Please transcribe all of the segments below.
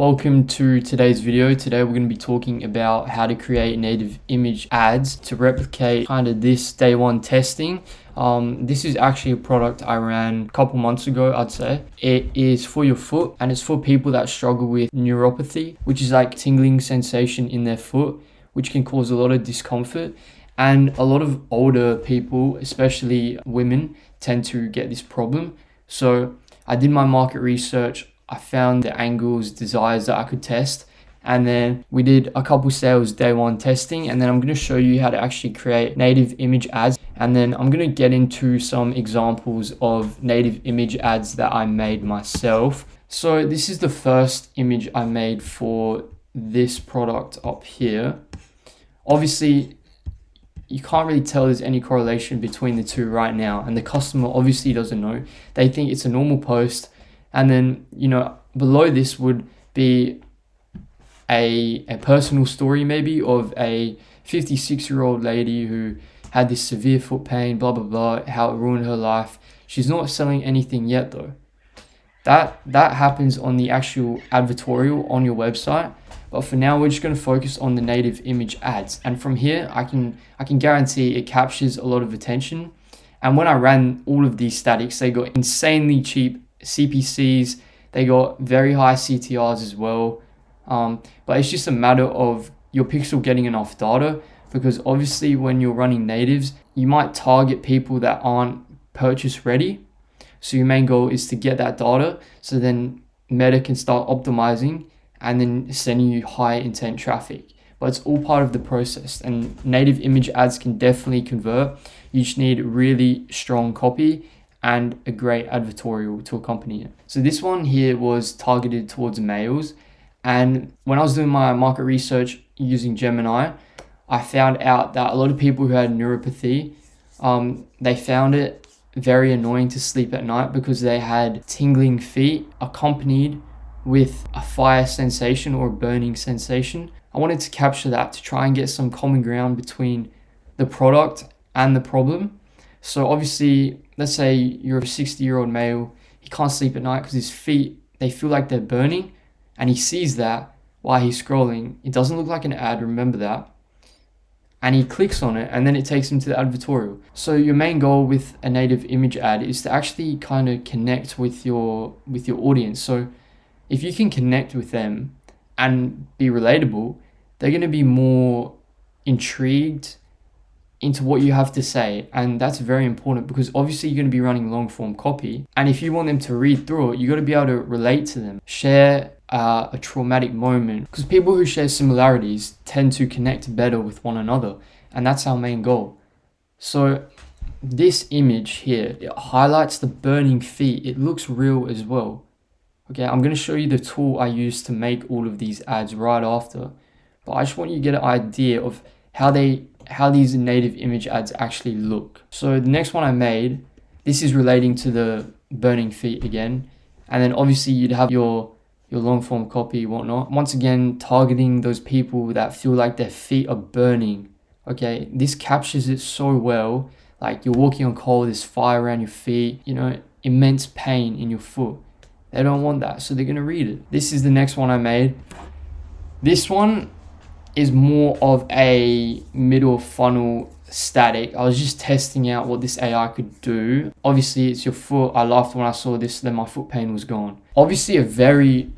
Welcome to today's video. Today we're going to be talking about how to create native image ads to replicate kind of this day one testing. This is actually a product I ran a couple months ago, I'd say. It is for your foot and it's for people that struggle with neuropathy, which is like tingling sensation in their foot, which can cause a lot of discomfort. And a lot of older people, especially women, tend to get this problem. So I did my market research. I found the angles, desires that I could test. And then we did a couple sales day one testing. And then I'm going to show you how to actually create native image ads. And then I'm going to get into some examples of native image ads that I made myself. So this is the first image I made for this product up here. Obviously, you can't really tell there's any correlation between the two right now. And the customer obviously doesn't know. They think it's a normal post. And then, below this would be a personal story maybe of a 56-year-old lady who had this severe foot pain, blah, blah, blah, how it ruined her life. She's not selling anything yet though. That happens on the actual advertorial on your website. But for now, we're just going to focus on the native image ads. And from here, I can guarantee it captures a lot of attention. And when I ran all of these statics, they got insanely cheap CPCs. They got very high CTRs as well. But it's just a matter of your pixel getting enough data, because obviously when you're running natives, you might target people that aren't purchase ready. So your main goal is to get that data so then Meta can start optimizing and then sending you high intent traffic. But it's all part of the process, and native image ads can definitely convert. You just need really strong copy and a great advertorial to accompany it. So this one here was targeted towards males. And when I was doing my market research using Gemini, I found out that a lot of people who had neuropathy, they found it very annoying to sleep at night because they had tingling feet accompanied with a fire sensation or a burning sensation. I wanted to capture that to try and get some common ground between the product and the problem. So obviously, let's say you're a 60-year-old male, he can't sleep at night because his feet, they feel like they're burning, and he sees that while he's scrolling. It doesn't look like an ad, remember that. And he clicks on it, and then it takes him to the advertorial. So your main goal with a native image ad is to actually kind of connect with your audience. So if you can connect with them and be relatable, they're going to be more intrigued into what you have to say. And that's very important because obviously you're going to be running long form copy. And if you want them to read through it, you got to be able to relate to them, share a traumatic moment, because people who share similarities tend to connect better with one another. And that's our main goal. So this image here, it highlights the burning feet. It looks real as well. Okay, I'm going to show you the tool I use to make all of these ads right after. But I just want you to get an idea of how these native image ads actually look. So the next one I made, this is relating to the burning feet again. And then obviously you'd have your long form copy, whatnot. Once again, targeting those people that feel like their feet are burning. Okay, this captures it so well. Like you're walking on coal, there's fire around your feet, immense pain in your foot. They don't want that, so they're going to read it. This is the next one I made. This one is more of a middle funnel static. I was just testing out what this AI could do. Obviously, it's your foot. I laughed when I saw this, then my foot pain was gone. Obviously, a very,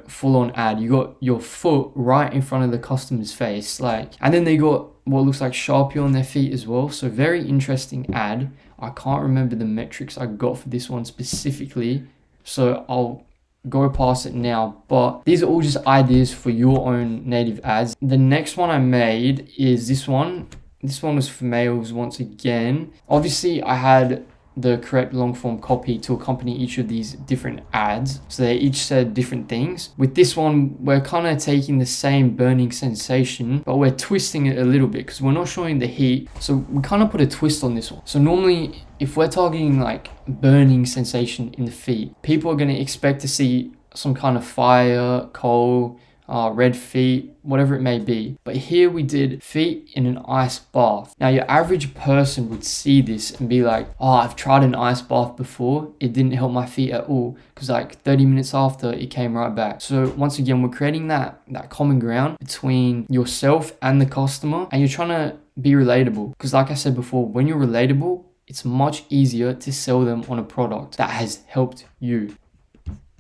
full-on ad. You got your foot right in front of the customer's face, and then they got what looks like Sharpie on their feet as well. So very interesting ad. I can't remember the metrics I got for this one specifically, so I'll go past it now, but these are all just ideas for your own native ads. The next one I made is this one. This one was for males once again. Obviously, I had the correct long form copy to accompany each of these different ads, so they each said different things. With this one, we're kind of taking the same burning sensation, but we're twisting it a little bit because we're not showing the heat, so we kind of put a twist on this one. So normally, if we're targeting like burning sensation in the feet, people are going to expect to see some kind of fire, coal, red feet, whatever it may be. But here we did feet in an ice bath. Now your average person would see this and be like, oh, I've tried an ice bath before. It didn't help my feet at all, because like 30 minutes after it came right back. So once again, we're creating that common ground between yourself and the customer, and you're trying to be relatable. Because like I said before, when you're relatable, it's much easier to sell them on a product that has helped you.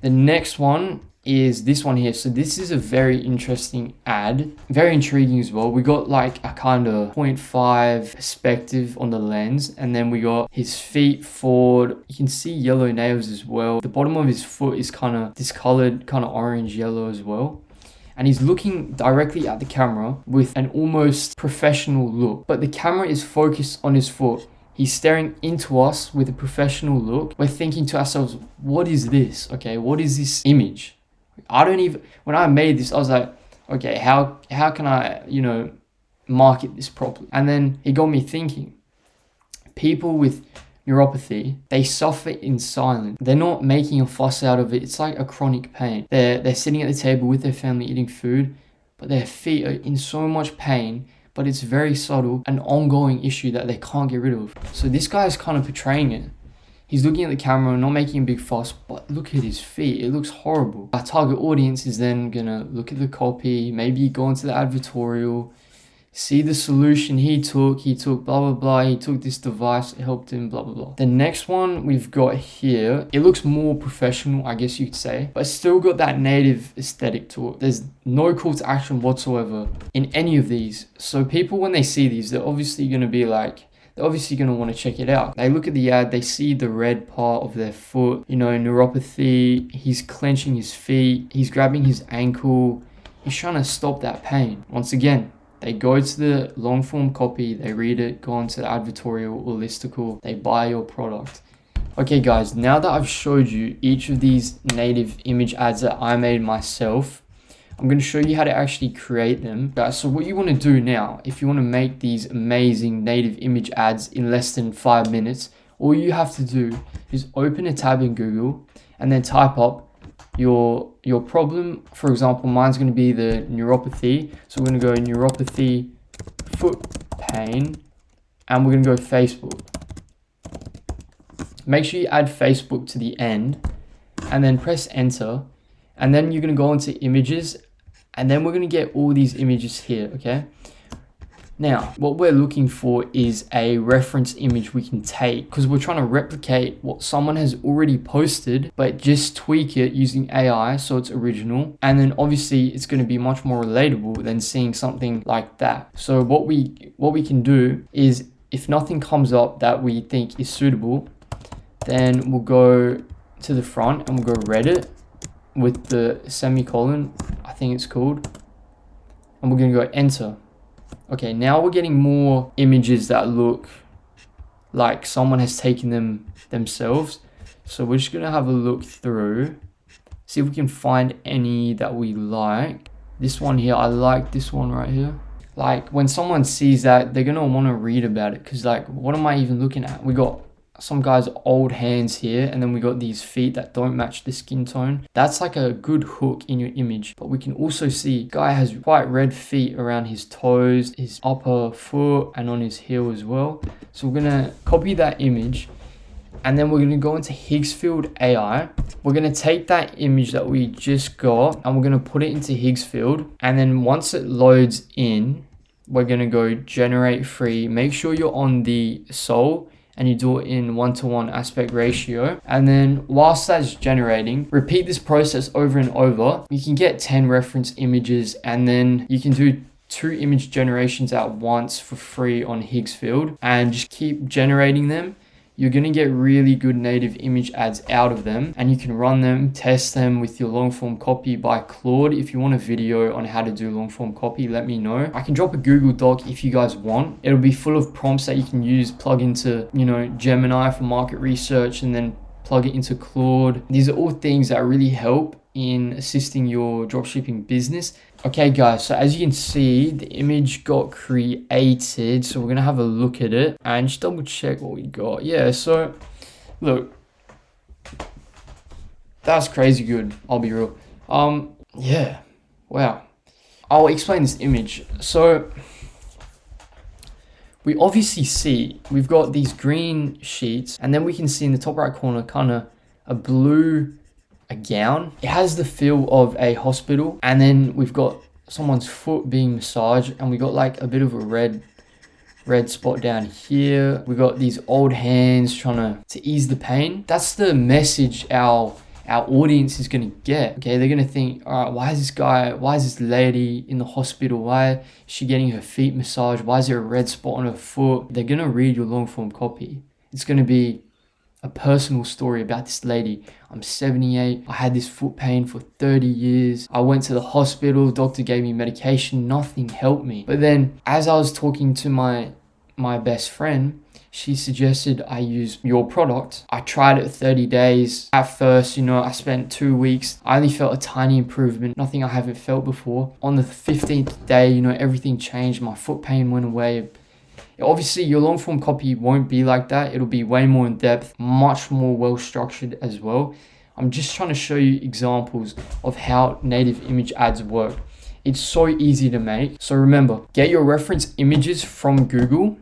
The next one is this one here. So this is a very interesting ad, very intriguing as well. We got like a kind of 0.5 perspective on the lens, and then we got his feet forward. You can see yellow nails as well. The bottom of his foot is kind of discolored, kind of orange yellow as well. And he's looking directly at the camera with an almost professional look, but the camera is focused on his foot. He's staring into us with a professional look. We're thinking to ourselves, what is this? Okay, what is this image? When I made this, I was like, okay, how can I, market this properly? And then it got me thinking, people with neuropathy, they suffer in silence. They're not making a fuss out of it. It's like a chronic pain. They're sitting at the table with their family eating food, but their feet are in so much pain, but it's very subtle, an ongoing issue that they can't get rid of. So this guy is kind of portraying it. He's looking at the camera, not making a big fuss, but look at his feet. It looks horrible. Our target audience is then gonna look at the copy, maybe go into the advertorial, see the solution he took blah, blah, blah. He took this device, it helped him, blah, blah, blah. The next one we've got here, it looks more professional, I guess you could say, but it's still got that native aesthetic to it. There's no call to action whatsoever in any of these. So people, when they see these, they're obviously going to want to check it out. They look at the ad, they see the red part of their foot, neuropathy, he's clenching his feet, he's grabbing his ankle, he's trying to stop that pain. Once again, they go to the long form copy, they read it, go on to the advertorial or listicle, they buy your product. Okay guys, now that I've showed you each of these native image ads that I made myself, I'm going to show you how to actually create them. So what you want to do now, if you want to make these amazing native image ads in less than 5 minutes, all you have to do is open a tab in Google and then type up your problem. For example, mine's going to be the neuropathy. So we're going to go neuropathy foot pain, and we're going to go Facebook. Make sure you add Facebook to the end and then press enter. And then you're going to go into images, and then we're going to get all these images here, okay? Now, what we're looking for is a reference image we can take, because we're trying to replicate what someone has already posted, but just tweak it using AI so it's original. And then obviously it's going to be much more relatable than seeing something like that. So what we can do is, if nothing comes up that we think is suitable, then we'll go to the front and we'll go Reddit with the semicolon, I think it's called, and we're going to go enter. Okay, now we're getting more images that look like someone has taken them themselves. So we're just going to have a look through, see if we can find any that we like. This one here, I like this one right here. Like when someone sees that, they're going to want to read about it, because like, what am I even looking at? We got some guy's old hands here, and then we got these feet that don't match the skin tone. That's like a good hook in your image. But we can also see guy has quite red feet around his toes, his upper foot, and on his heel as well. So we're gonna copy that image, and then we're gonna go into Higgsfield AI. We're gonna take that image that we just got and we're gonna put it into Higgsfield, and then once it loads in, we're gonna go generate free. Make sure you're on the sole and you do it in 1:1 aspect ratio. And then whilst that's generating, repeat this process over and over. You can get 10 reference images, and then you can do 2 image generations at once for free on Higgsfield, and just keep generating them. You're going to get really good native image ads out of them, and you can run them, test them with your long form copy by Claude. If you want a video on how to do long form copy, let me know. I can drop a Google Doc if you guys want. It'll be full of prompts that you can use, plug into, Gemini for market research, and then plug it into Claude. These are all things that really help in assisting your dropshipping business. Okay guys, so as you can see, the image got created, so we're gonna have a look at it and just double check what we got. Yeah, so look, that's crazy good, I'll be real. Yeah, Wow. I'll explain this image. So we obviously see we've got these green sheets, and then we can see in the top right corner kind of a gown. It has the feel of a hospital, and then we've got someone's foot being massaged, and we got like a bit of a red spot down here. We got these old hands trying to ease the pain. That's the message our audience is going to get. Okay, they're going to think, all right, why is this lady in the hospital? Why is she getting her feet massaged? Why is there a red spot on her foot? They're going to read your long form copy. It's going to be a personal story about this lady. I'm 78. I had this foot pain for 30 years. I went to the hospital. Doctor gave me medication. Nothing helped me. But then as I was talking to my best friend, she suggested I use your product. I tried it 30 days. At first, I spent 2 weeks. I only felt a tiny improvement, nothing I haven't felt before. On the 15th day, everything changed. My foot pain went away. Obviously, your long form copy won't be like that. It'll be way more in depth, much more well structured as well. I'm just trying to show you examples of how native image ads work. It's so easy to make. So remember, get your reference images from Google.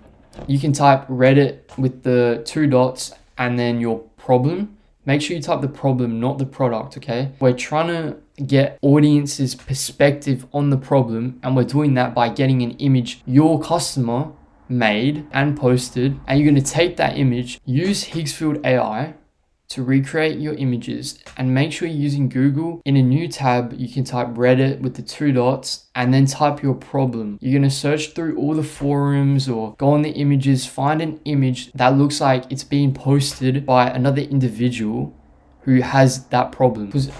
You can type Reddit with the 2 dots and then your problem. Make sure you type the problem, not the product, okay? We're trying to get audience's perspective on the problem, and we're doing that by getting an image your customer made and posted, and you're going to take that image, use Higgsfield AI to recreate your images, and make sure you're using Google. In a new tab, you can type Reddit with the 2 dots and then type your problem. You're going to search through all the forums or go on the images, find an image that looks like it's being posted by another individual who has that problem. Because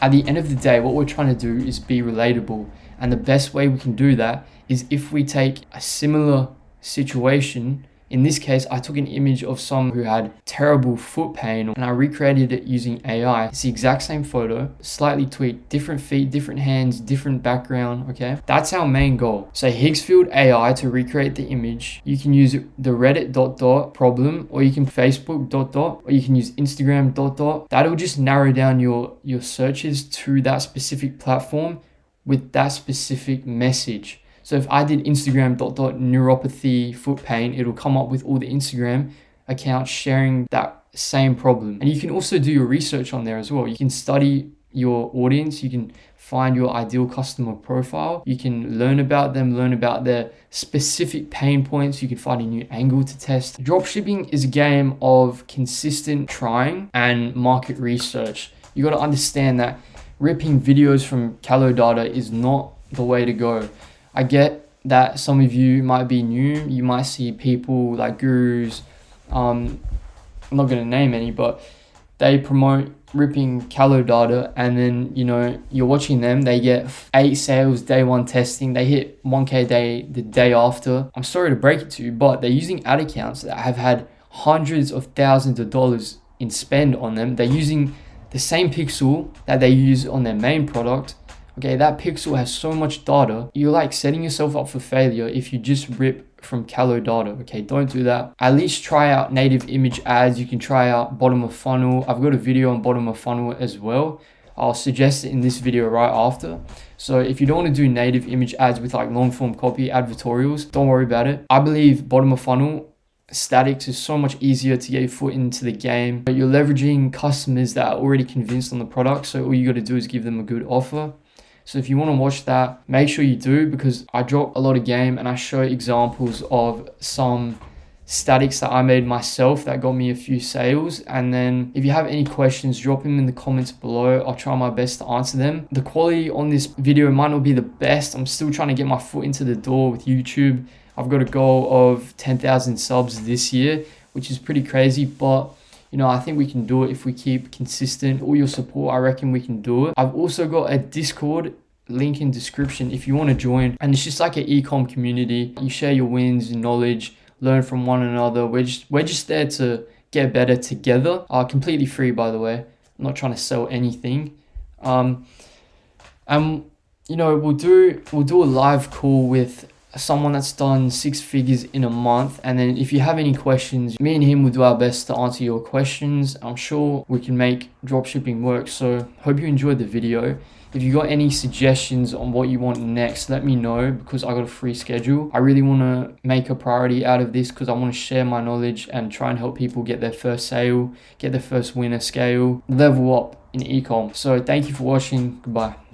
at the end of the day, what we're trying to do is be relatable, and the best way we can do that is if we take a similar situation. In this case, I took an image of someone who had terrible foot pain and I recreated it using AI. It's the exact same photo, slightly tweaked, different feet, different hands, different background, okay? That's our main goal. So Higgsfield AI to recreate the image. You can use the Reddit ... problem, or you can Facebook ... or you can use Instagram ... That'll just narrow down your searches to that specific platform with that specific message. So if I did Instagram ... neuropathy foot pain, it'll come up with all the Instagram accounts sharing that same problem. And you can also do your research on there as well. You can study your audience. You can find your ideal customer profile. You can learn about them, learn about their specific pain points. You can find a new angle to test. Dropshipping is a game of consistent trying and market research. You got to understand that ripping videos from Calo data is not the way to go. I get that some of you might be new. You might see people like gurus, I'm not going to name any, but they promote ripping Calo data, and then you're watching them. They get 8 sales day 1 testing. They hit 1K the day after. I'm sorry to break it to you, but they're using ad accounts that have had hundreds of thousands of dollars in spend on them. They're using the same pixel that they use on their main product. Okay, that pixel has so much data. You're like setting yourself up for failure if you just rip from Calo data. Okay, don't do that. At least try out native image ads. You can try out bottom of funnel. I've got a video on bottom of funnel as well. I'll suggest it in this video right after. So if you don't want to do native image ads with like long form copy advertorials, don't worry about it. I believe bottom of funnel statics is so much easier to get your foot into the game. But you're leveraging customers that are already convinced on the product. So all you got to do is give them a good offer. So if you want to watch that, make sure you do, because I drop a lot of game and I show examples of some statics that I made myself that got me a few sales. And then if you have any questions, drop them in the comments below. I'll try my best to answer them. The quality on this video might not be the best. I'm still trying to get my foot into the door with YouTube. I've got a goal of 10,000 subs this year, which is pretty crazy, but I think we can do it if we keep consistent. All your support, I reckon we can do it. I've also got a Discord link in description if you want to join. And it's just like an ecom community. You share your wins, your knowledge, learn from one another. We're just there to get better together. Completely free, by the way. I'm not trying to sell anything. And we'll do a live call with someone that's done 6 figures in a month, and then if you have any questions, me and him will do our best to answer your questions. I'm sure we can make dropshipping work. So hope you enjoyed the video. If you got any suggestions on what you want next, let me know, because I got a free schedule. I really want to make a priority out of this because I want to share my knowledge and try and help people get their first sale, get their first winner scale, level up in ecom. So thank you for watching. Goodbye.